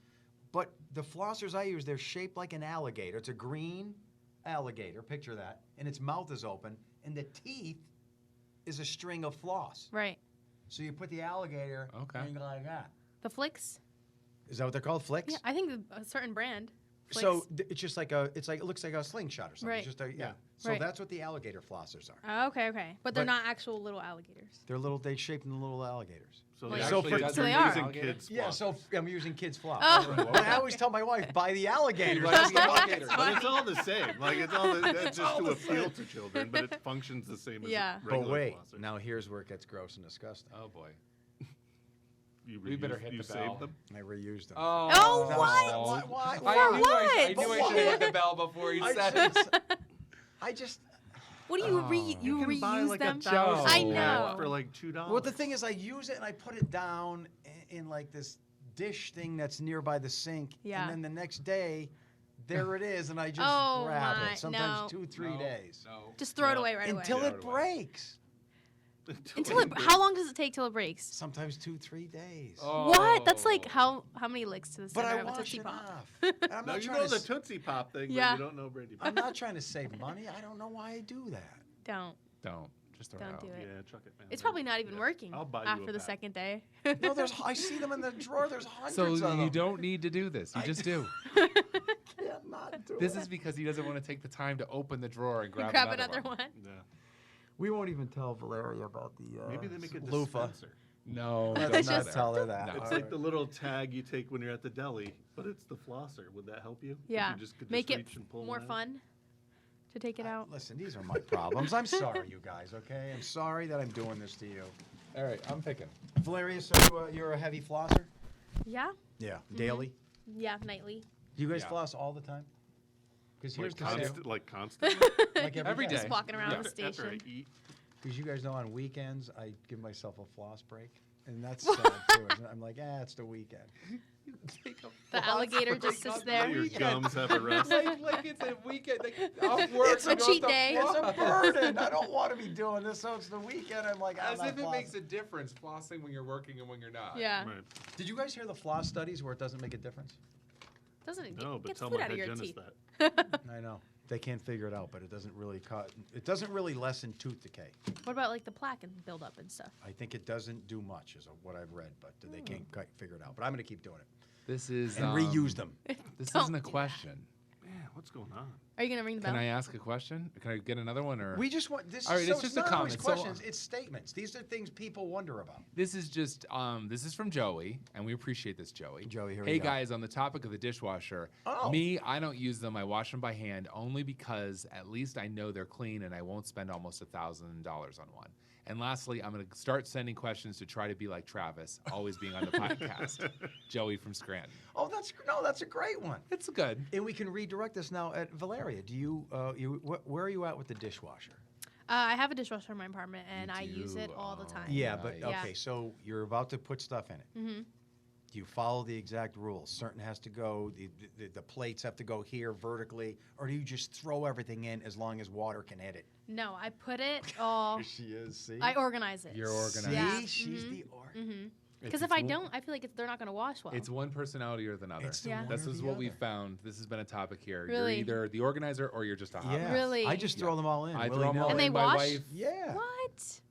But the flossers I use, they're shaped like an alligator. It's a green alligator, picture that, and its mouth is open, and the teeth is a string of floss. Right. So you put the alligator Okay. and you go like that. The Flicks? Is that what they're called? Flicks? Yeah, I think a certain brand. So Flicks. it's just like it looks like a slingshot or something. Right. It's just yeah. So Right. that's what the alligator flossers are. Oh, okay. But they're But- not actual little alligators. They're little. They shaped into little alligators. So Well, they yeah. So actually for- they're So they are. using Alligator? kids. Yeah. floss. So I'm using kids floss. Oh. But I always tell my wife buy the alligators. Buy That's the the alligators. one. But it's all the same. Like it's all that's It's just all to the appeal same. to children, but it functions the same as Yeah. a But regular wait, flosser. now here's where it gets gross and disgusting. Oh boy. You better reuse- hit you the bell. saved them. I reused them. Oh, No, what? Why? I knew what? I knew But I should have hit the bell before you I said it. just. What do you You can buy reuse like them? 1,000 I Joe. know. for like $2. Well, the thing is, I use it and I put it down in like this dish thing that's nearby the sink. Yeah. And then the next day, there it is, and I just Oh, grab my- it. Sometimes no. 2-3 No, days. No. Just throw it no. away right Until away. it breaks. Until it. How long does it take till it breaks? Sometimes 2-3 days. What? That's like Oh. how many licks to the But center I of a wash Tootsie it Pop? off. And I'm Now not you trying know to the s- Tootsie Pop thing, Yeah. but you don't know Brady Bunch. I'm not trying to save money. I don't know why I do that. Don't Just throw it don't out. do it. Yeah, chuck it, man. It's probably not even Yeah. working I'll buy you after a the pack. second day. No, I see them in the drawer. There's hundreds So of them. you don't need to do this. You just do. Can't not do This it. is because he doesn't want to take the time to open the drawer and grab, Grab another one. Yeah. We won't even tell Valeria about the Maybe they make a loofah. dispenser. No, Let's don't not do tell her that. No. It's like the little tag you take when you're at the deli, but it's the flosser. Would that help you? If Yeah. You just could Make just it reach and pull more one out? fun to take it out. Listen, these are my problems. I'm sorry, you guys. Okay, I'm sorry that I'm doing this to you. All right, I'm picking. Valeria, so you're a heavy flosser? Yeah. Yeah. Daily. Yeah. Nightly. Do you guys Yeah. floss all the time? Because here's Like, the deal. like constant? Like Every day. Just walking around Yeah. the After I station. eat. Because you guys know on weekends I give myself a floss break, and that's sad too. Isn't it? I'm like, it's the weekend. The alligator just sits there. Your gums have a rest. like it's a weekend. Like, off work, It's a you don't cheat have to day. It's a floss. burden. I don't want to be doing this, so it's the weekend. I'm like, As I'm if not it makes flossing. a difference flossing when you're working and when you're not. Yeah. Right. Did you guys hear the floss studies where it doesn't make a difference? Doesn't it No, but gets tell food my out of your hygienist teeth? that. I know. They can't figure it out, but it doesn't really it doesn't really lessen tooth decay. What about like the plaque and buildup and stuff? I think it doesn't do much, is what I've read, but they can't quite figure it out. But I'm going to keep doing it This is and reuse them. This Don't isn't a do that. question. Man, what's going on? Are you gonna ring the bell? Can I ask a question? Can I get another one or? We just want this. All right, so it's just a not always comment. So, questions. It's statements. These are things people wonder about. This is just this is from Joey, and we appreciate this, Joey. Joey, here we Hey go. guys, on the topic of the dishwasher, Oh. me, I don't use them. I wash them by hand only because at least I know they're clean and I won't spend almost $1,000 on one. And lastly, I'm going to start sending questions to try to be like Travis, always being on the podcast. Joey from Scranton. Oh, that's a great one. It's good. And we can redirect this now at Valeria. Do you where are you at with the dishwasher? I have a dishwasher in my apartment and You I use do? it all the Oh. time. Yeah, but Nice. okay. So you're about to put stuff in it. Mm-hmm. Do you follow the exact rules? Certain has to go. The plates have to go here vertically, or do you just throw everything in as long as water can hit it? No, I put it all. She is. See. I organize it. You're organized. See, Yeah. she's Mhm. the or. Mm-hmm. It's- Because if it's I one- don't, I feel like they're not gonna wash well. It's one personality or another. It's the Yeah. one This or is the what we've other. found. This has been a topic here. Really? You're either the organizer or you're just a hot Yeah. mess. Really? I just throw them all in. I throw them all willy-nilly. And they in. My wash? wife. Yeah. What?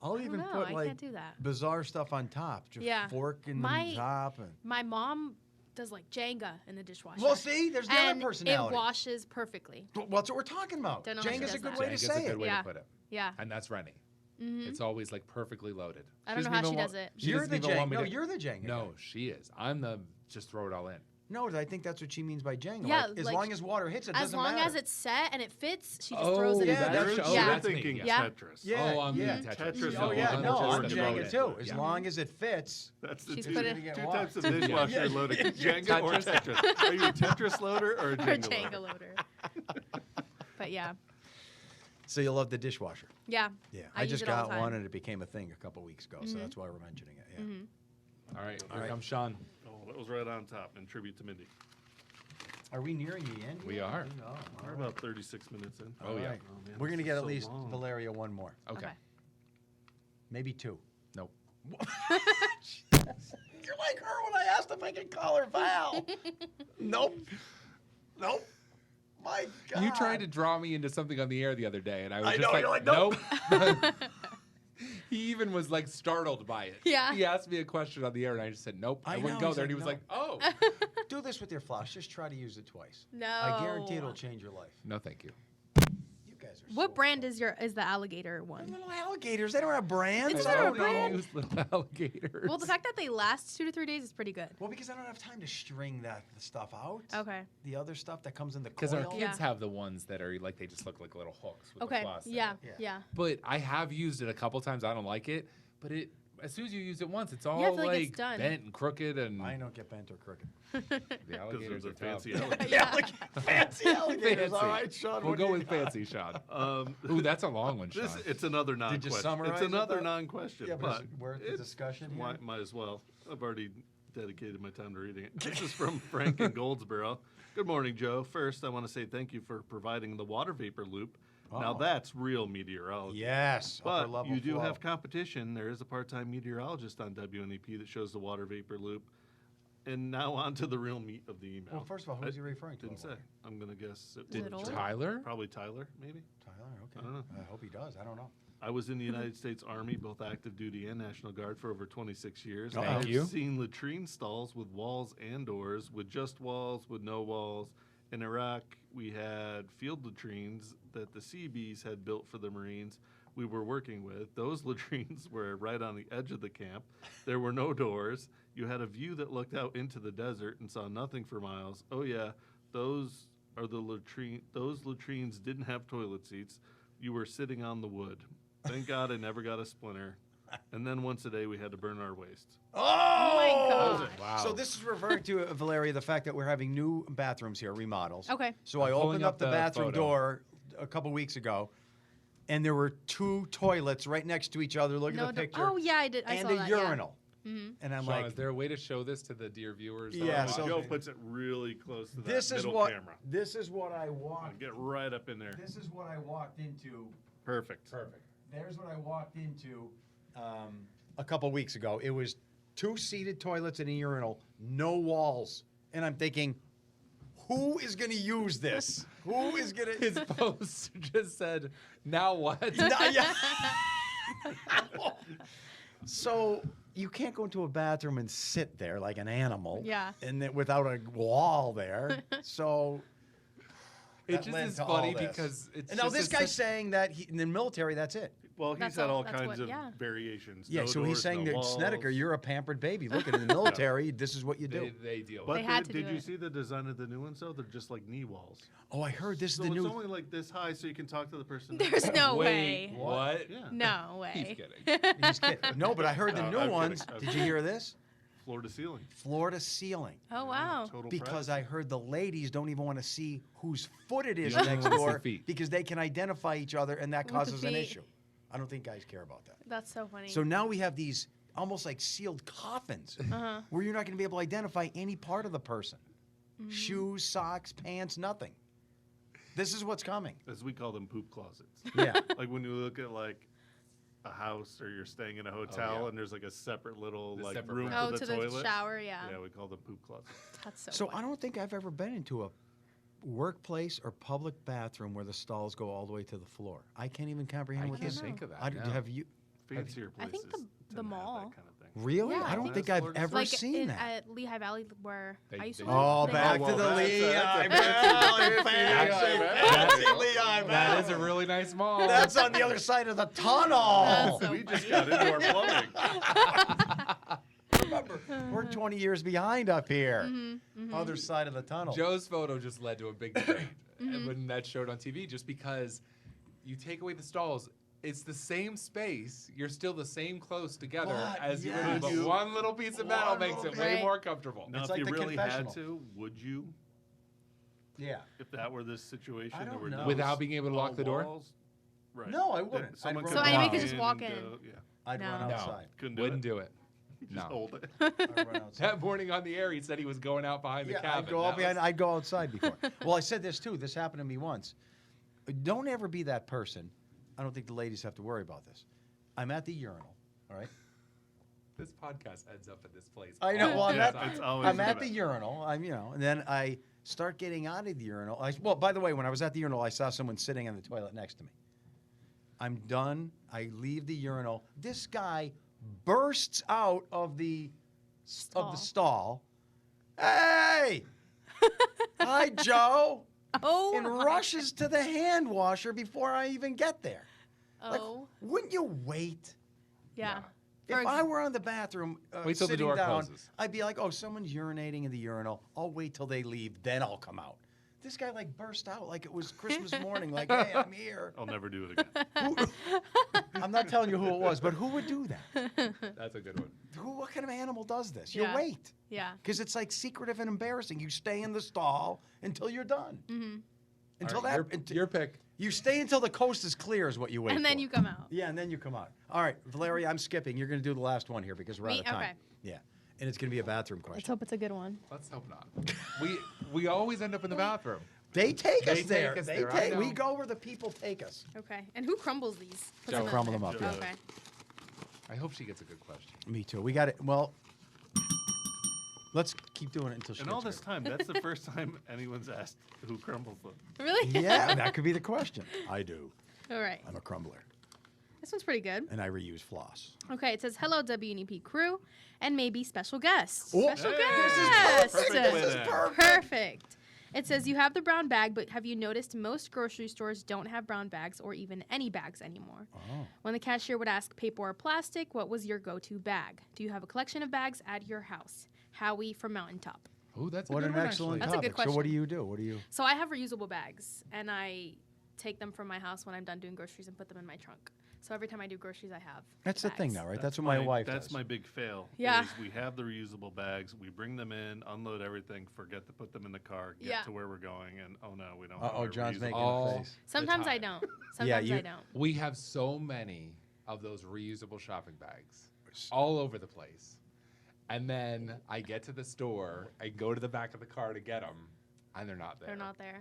I'll I even don't know. put I like can't do that. bizarre stuff on top. Just Yeah. fork in My- the top. And... My mom does like Jenga in the dishwasher. Well, see, there's the and other personality. it washes perfectly. Well, that's what we're talking about. Don't know how she Jenga's a does good that. way to Jenga's say a good it. way Yeah. to put it. Yeah. And that's Rennie. Mm-hmm. It's always like perfectly loaded. I don't know doesn't how even she wa- does it. She You're doesn't the even Jenga. want me No, to- you're the Jenga. No, guy. she is. I'm the just throw it all in. No, I think that's what she means by Jenga. Yeah, like, as like, long as water hits it, As doesn't long matter. as it's set and it fits, she just throws it in. yeah, there. that's- You're that's me, thinking yeah. Tetris. Yeah, Oh, I'm yeah. being Tetris. Tetris. Oh, yeah, I'm no, just I'm worried Jenga about too. it. As Yeah. long as it fits. That's the She's two, put it- two types of dishwasher Yeah. loading. Jenga or Tetris. Are you a Tetris loader or a Or Jenga Jenga loader? loader. But yeah. So you love the dishwasher. Yeah. Yeah, I I use just it all got the time. one and it became a thing a couple weeks ago, so that's why we're mentioning it. Yeah. All right, All here right. comes Shawn. Oh, that was right on top in tribute to Mindy. Are we nearing the end? We here? are. Oh, all We're right. about 36 minutes in. Oh, yeah. All right. Oh, man, We're this gonna is get at so least long. Valeria one more. Okay. Maybe two. Nope. You're like her when I asked if I could call her Val. Nope. Nope. My God. You tried to draw me into something on the air the other day, and I was I just know, like, you're like, nope. He even was like startled by it. Yeah. He asked me a question on the air, and I just said, nope. I I wouldn't know, go he's there. And he like, was no. like, oh. do this with your floss. Just try to use it twice. No. I guarantee it'll change your life. No, thank you. You guys are. What so brand fun. is the alligator They're one? little alligators. They don't have brands. It's I not a don't brand. use little alligators. Well, the fact that they last 2 to 3 days is pretty good. Well, because I don't have time to string that stuff out. Okay. The other stuff that comes in the Because coil. our kids Yeah. have the ones that are like, they just look like little hooks with the Okay. floss in Yeah. it. Yeah. Yeah. But I have used it a couple times. I don't like it. But it, as soon as you use it once, it's all I feel like it's done. bent and crooked, and I don't get bent or crooked. the Because alligators they're are tough. fancy alligators. Yeah. Fancy alligators. All Fancy. right, Sean. We'll what go do you with got? fancy, Sean. Ooh, that's a long one, Sean. It's another non-question. summarize It's it, another though? non-question. Yeah, but but it's worth the it's- discussion here? Might as well. I've already dedicated my time to reading it. This is from Frank in Goldsboro. Good morning, Joe. First, I want to say thank you for providing the water vapor loop. Now Oh. that's real meteorology. Yes. upper But level you do flow. have competition. There is a part-time meteorologist on WNEP that shows the water vapor loop. And now on to the real meat of the email. Well, first of all, who's I he referring to? Didn't say. I'm going to guess it Is was it old? Tyler? probably Tyler, maybe. Tyler, okay. I don't know. I hope he does. I don't know. I was in the United States Army, both active duty and National Guard, for over 26 years. Thank I've you. seen latrine stalls with walls and doors, with just walls, with no walls. In Iraq, we had field latrines that the Seabees had built for the Marines we were working with. Those latrines were right on the edge of the camp. There were no doors. You had a view that looked out into the desert and saw nothing for miles. Oh yeah, those are the latrine. Those latrines didn't have toilet seats. You were sitting on the wood. Thank God I never got a splinter. And then once a day we had to burn our waste. Oh, my God. Wow. So this is referring to, Valeria, the fact that we're having new bathrooms here, remodels. Okay. So I I'm pulling opened up up the the bathroom photo. door a couple weeks ago, and there were two toilets right next to each other. Look No, at the do- picture. oh yeah, I did. I and saw a that. urinal. Yeah. Mm-hmm. And I'm Sean, like, is there a way to show this to the dear viewers? Yeah, Oh, so- Joe puts it really close to that this is middle what camera. this is what I I'll walked. get right up in there. This is what I walked into. Perfect. There's what I walked into a couple weeks ago. It was two seated toilets and a urinal, no walls. And I'm thinking, who is going to use this? Who is going to? His post just said, now what? So you can't go into a bathroom and sit there like an animal. Yeah. And then without a wall there. So. It that just led is to all funny this. because it's And now just this a guy's such- saying that in the military, that's it. Well, he's That's had all- all that's kinds what- of yeah. variations. Yeah, No so doors, he's saying no that walls. Snedeker, you're a pampered baby. Look at in the military, this is what you do. they deal But with. They had to did do you it. see the design of the new ones though? They're just like knee walls. Oh, I heard this is So the it's new. only like this high, so you can talk to the person. There's no Wait, way. what? Yeah. No way. He's kidding. He's kidding. No, but I heard the No, new I'm ones. kidding. I'm Did you hear this? Floor to ceiling. Floor to ceiling. Oh wow. Total Because press. I heard the ladies don't even want to see whose foot it is You don't next wanna see door feet. because they can identify each other and that With the causes an feet. issue. I don't think guys care about that. That's so funny. So now we have these almost like sealed coffins Uh-huh. where you're not going to be able to identify any part of the person. Mm-hmm. Shoes, socks, pants, nothing. This is what's coming. As we call them, poop closets. Yeah. Like when you look at like a house or you're staying in a hotel yeah. and there's like a separate little The like separate room room. oh, for to the toilet. the shower. Yeah. Yeah, we call them poop closets. That's so. So funny. I don't think I've ever been into a workplace or public bathroom where the stalls go all the way to the floor. I can't even comprehend I what can't this. think of that. I, no. Have you Fancier I places. think tend the to have mall. That kind of thing. really? Yeah, I I don't think think I've that's ever like seen that. at Lehigh Valley where They- I used to they- work. Oh, they back have- to the well, that's- Lehigh that's- Valley. that's- Fancy Lehigh That is a Valley. really nice mall. That's on the other side of the tunnel. That's so We just funny. got into our plumbing. Remember We're 20 years behind up here. Mm-hmm. Other side of the tunnel. Joe's photo just led to a big debate when that showed on TV, just because you take away the stalls. It's the same space. You're still the same close together But, as you yes. would, but one little piece of metal One makes it little way bit. more comfortable. Now, It's if like you the really had confessional. to, would you? Yeah. If that were this situation, I don't there were know. no Without being able to lock all the door? walls? Right. No, I That wouldn't. someone I'd could run So anybody walk could just in walk and in. go, yeah. I'd No. run No. outside. Couldn't do Wouldn't it. do it. Just No. hold it. I'd run outside. That morning on the air, he said he was going out behind the cabin. I'd go, That was- I'd go outside before. Well, I said this too. This happened to me once. Don't ever be that person. I don't think the ladies have to worry about this. I'm at the urinal, all right? This podcast ends up at this place. I know. all Well, the I'm Yeah, at, time. it's always I'm a at the mess. urinal. And then I start getting out of the urinal. Well, by the way, when I was at the urinal, I saw someone sitting on the toilet next to me. I'm done. I leave the urinal. This guy bursts out of the stall. Hey! Hi, Joe! Oh. And my- rushes to the hand washer before I even get there. Like, Oh. wouldn't you wait? Yeah. If I were on the bathroom Wait till the sitting door down, closes. I'd be like, oh, someone's urinating in the urinal. I'll wait till they leave, then I'll come out. This guy like burst out like it was Christmas morning, like, hey, I'm here. I'll never do it again. I'm not telling you who it was, but who would do that? That's a good one. What kind of animal does this? You Yeah. wait. Yeah. Because it's like secretive and embarrassing. You stay in the stall until you're done. Mm-hmm. Until All right, your pick. you stay until the coast is clear is what you wait And then for. you come out. Yeah, and then you come out. All right, Valeria, I'm skipping. You're going to do the last one here because we're out Me? of time. Okay. Yeah, and it's going to be a bathroom Let's question. hope it's a good one. Let's hope not. We always end up in the bathroom. They take us They there. take us They there, I take. We know. go where the people take us. Okay. And who crumbles these? Puts Joe. in Crumble there? them up, yeah. Okay. I hope she gets a good question. Me too. We got it. Well, let's keep doing it until she And all gets this time, that's the first time anyone's asked who crumbles them. Really? ready. Yeah, that could be the question. I do. All right. I'm a crumbler, This one's pretty good. and I reuse floss. Okay. It says, hello, WNEP crew, and maybe special guests. Oh, Special hey, guest. perfect This is winner. perfect. Perfect. It says you have the brown bag, but have you noticed most grocery stores don't have brown bags or even any bags anymore? Oh. When the cashier would ask paper or plastic, what was your go-to bag? Do you have a collection of bags at your house? Howie from Mountaintop. Oh, that's a What good an one, excellent That's a topic. good So what do question. you do? What do you? So I have reusable bags, and I take them from my house when I'm done doing groceries and put them in my trunk. So every time I do groceries, I have That's the thing bags. now, right? That's what my wife That's does. my big fail. Yeah. is we have the reusable bags. We bring them in, unload everything, forget to put them in the car, get Yeah. to where we're going, and oh no, we don't. have Uh-oh, our John's reusable making Oh. a face. Sometimes I time. don't. Sometimes you- I don't. We have so many of those reusable shopping bags all over the place. And then I get to the store, I go to the back of the car to get them, and they're not there. They're not there.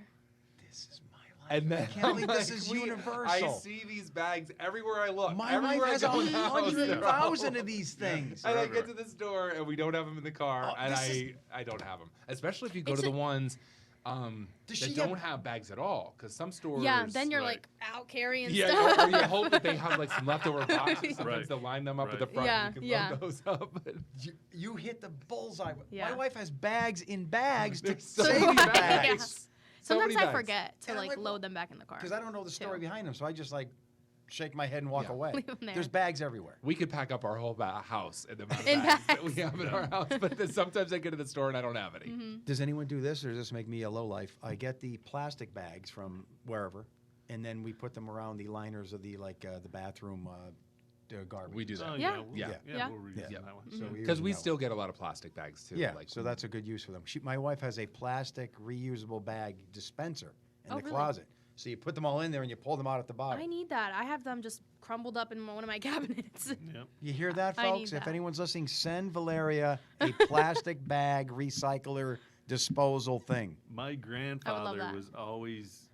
This is my life. And then I can't I'm believe this like, is I universal. see these bags everywhere I look. My everywhere wife I has go in the house, they're 100,000 all- of these things. And I get to the store and we don't have them in the car, Oh, and this is- I don't have them. Especially if you go It's to a- the ones Does that she don't have- have bags at all, because some stores. Yeah, then you're right. like out carrying Yeah, stuff. or you hope that they have like some leftover boxes. Sometimes Right. they'll line them up at the Right. front Yeah, and you can yeah. load those up. But You hit the bullseye. Yeah. My wife has bags in bags to There's so save many the bags. bags. So Sometimes many I bags. forget to And I'm like like, load them back in the car. Because I don't know the story too. behind them, so I just like shake my head and walk Yeah. away. Leave 'em there. There's bags everywhere. We could pack up our whole house in the amount of In bags that bags. we have in our house, but then sometimes I get to the store and I don't have any. Mm-hmm. Does anyone do this, or does this make me a lowlife? I get the plastic bags from wherever, and then we put them around the liners of the the bathroom garbage. We do that. Oh, Yeah. yeah, Yeah. yeah, Yeah. we'll reuse Yeah. that one. So Mm-hmm. we're Because using we that still get a lot of plastic bags too. Yeah, like so that's a good use for them. My wife has a plastic reusable bag dispenser in Oh, the really? closet. So you put them all in there and you pull them out at the bottom. I need that. I have them just crumbled up in one of my cabinets. Yep. You hear that, I need folks? If that. anyone's listening, send Valeria a plastic bag recycler disposal thing. My grandfather that. was always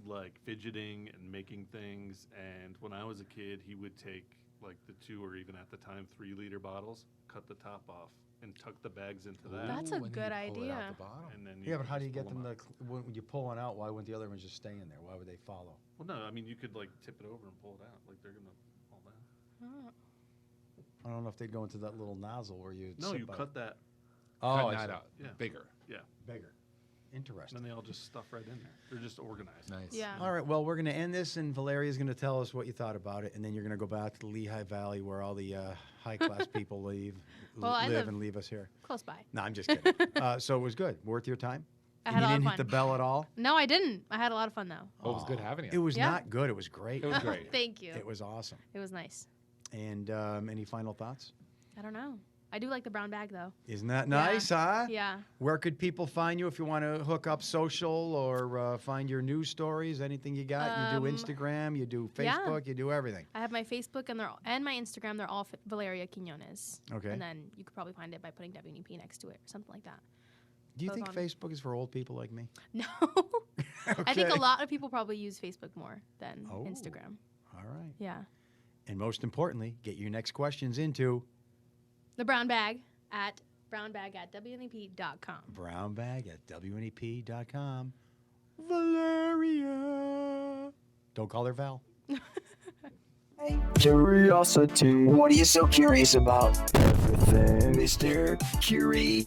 like fidgeting and making things, and when I was a kid, he would take like the 2 or even at the time 3-liter bottles, cut the top off, and tuck the bags into that. That's a Ooh, and good you pull it out idea. the bottom. And then Yeah, but how do you just get pull them out. to, when you pull one out, why wouldn't the other ones just stay in there? Why would they follow? Well, no, I mean you could like tip it over and pull it out. Like they're gonna fall down. I don't know if they'd go into that little nozzle where you No, sit you by- cut that. Oh, Cut I that see. out. Yeah. Bigger. Yeah. Bigger. Interesting. Then they all just stuff right in there. They're just organized. Nice. Yeah. All right, well, we're going to end this, and Valeria's going to tell us what you thought about it, and then you're going to go back to the Lehigh Valley where all the high-class people Well, I live and leave us here. Close by. No, I'm just kidding. So it was good. Worth your time? I And had you a lot didn't of hit the fun. bell at all? No, I didn't. I had a lot of fun though. Oh, it was good having you. It was Yeah. not good. It was great. It was great. Thank you. It was awesome. It was nice. And any final thoughts? I don't know. I do like the brown bag though. Isn't that nice, huh? Yeah. Where could people find you if you want to hook up social or find your news stories? Anything you got? You do Instagram, you do yeah. Facebook, you do everything. I have my Facebook and my Instagram. They're all Valeria Quiñones. Okay. And then you could probably find it by putting WNP next to it or something like that. Do you Those think on- Facebook is for old people like me? No. I think a Okay. lot of people probably use Facebook more than Oh. Instagram. All right. Yeah. And most importantly, get your next questions into The brown bag at brownbag@WNEP.com. brownbag@WNEP.com. Valeria. Don't call her Val. Curiosity. What are you so curious about? Everything, Mr. Curiosity.